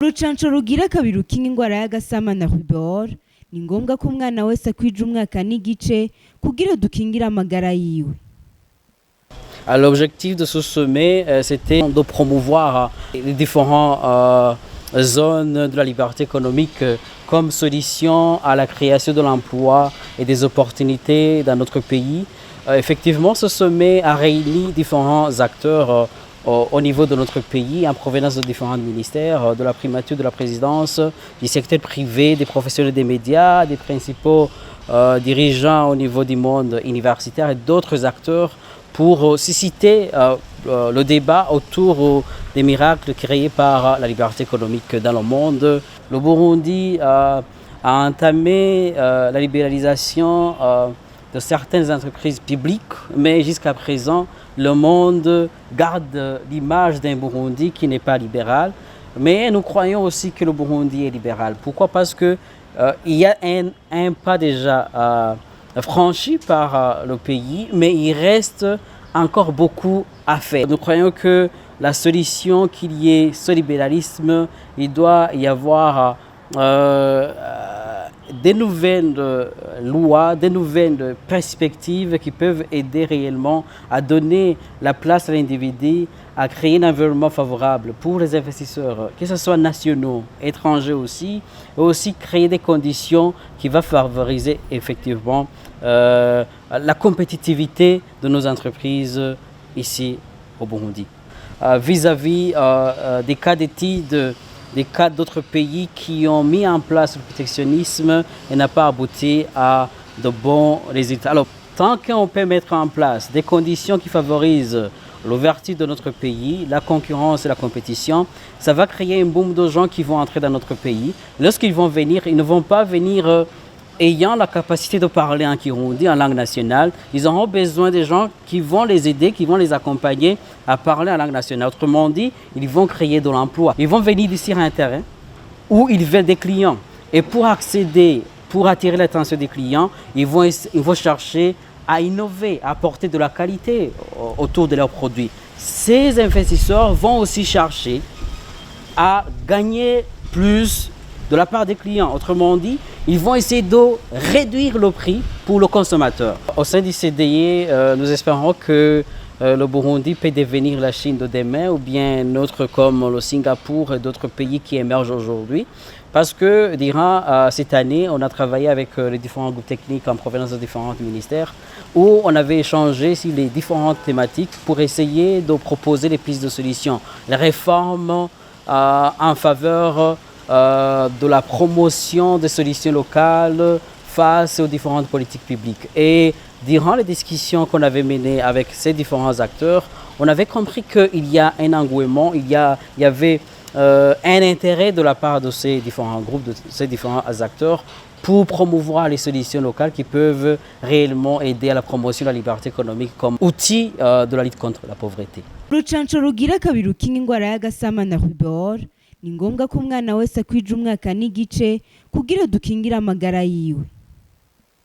Urucanco rugira kabiri rukinga ingwara y'agasama na rubor ni ngombwa ko umwana wese akwija umwaka n'igice kugira dukingire amagara yiwe. L'objectif de ce sommet, c'était de promouvoir les différentes zones de la liberté économique comme solution à la création de l'emploi et des opportunités dans notre pays. Effectivement, ce sommet a réuni différents acteurs au niveau de notre pays, en provenance de différents ministères, de la primature, de la présidence, du secteur privé, des professionnels des médias, des principaux dirigeants au niveau du monde universitaire et d'autres acteurs pour susciter le débat autour des miracles créés par la liberté économique dans le monde. Le Burundi a entamé la libéralisation de certaines entreprises publiques, mais jusqu'à présent, le monde garde l'image d'un Burundi qui n'est pas libéral. Mais nous croyons aussi que le Burundi est libéral. Pourquoi? Parce qu'il y a un pas déjà franchi par le pays, mais il reste encore beaucoup à faire. Nous croyons que la solution qu'il y ait ce libéralisme, il doit y avoir des nouvelles lois, des nouvelles perspectives qui peuvent aider réellement à donner la place à l'individu, à créer un environnement favorable pour les investisseurs, que ce soit nationaux, étrangers aussi, et aussi créer des conditions qui vont favoriser effectivement la compétitivité de nos entreprises ici au Burundi. Vis-à-vis des cas d'études, des cas d'autres pays qui ont mis en place le protectionnisme et n'a pas abouti à de bons résultats. Alors, tant qu'on peut mettre en place des conditions qui favorisent l'ouverture de notre pays, la concurrence et la compétition, ça va créer un boom de gens qui vont entrer dans notre pays. Lorsqu'ils vont venir, ils ne vont pas venir ayant la capacité de parler en Kirundi, en langue nationale. Ils auront besoin des gens qui vont les aider, qui vont les accompagner à parler en langue nationale. Autrement dit, ils vont créer de l'emploi. Ils vont venir ici sur un terrain où ils veulent des clients. Et pour accéder, pour attirer l'attention des clients, ils vont chercher à innover, à apporter de la qualité autour de leurs produits. Ces investisseurs vont aussi chercher à gagner plus de la part des clients. Autrement dit, ils vont essayer de réduire le prix pour le consommateur. Au sein du CDI, nous espérons que le Burundi peut devenir la Chine de demain ou bien autre comme le Singapour et d'autres pays qui émergent aujourd'hui. Parce que durant cette année, on a travaillé avec les différents groupes techniques en provenance de différents ministères où on avait échangé sur les différentes thématiques pour essayer de proposer les pistes de solutions. Les réformes en faveur de la promotion des solutions locales face aux différentes politiques publiques. Et durant les discussions qu'on avait menées avec ces différents acteurs, on avait compris qu'il y a un engouement, il y avait un intérêt de la part de ces différents groupes, de ces différents acteurs pour promouvoir les solutions locales qui peuvent réellement aider à la promotion de la liberté économique comme outil de la lutte contre la pauvreté. Urucanco rugira kabiri rukinga ingwara y'agasama na rubor ni ngombwa ko umwana wese akwija umwaka n'igice kugira dukingire amagara yiwe.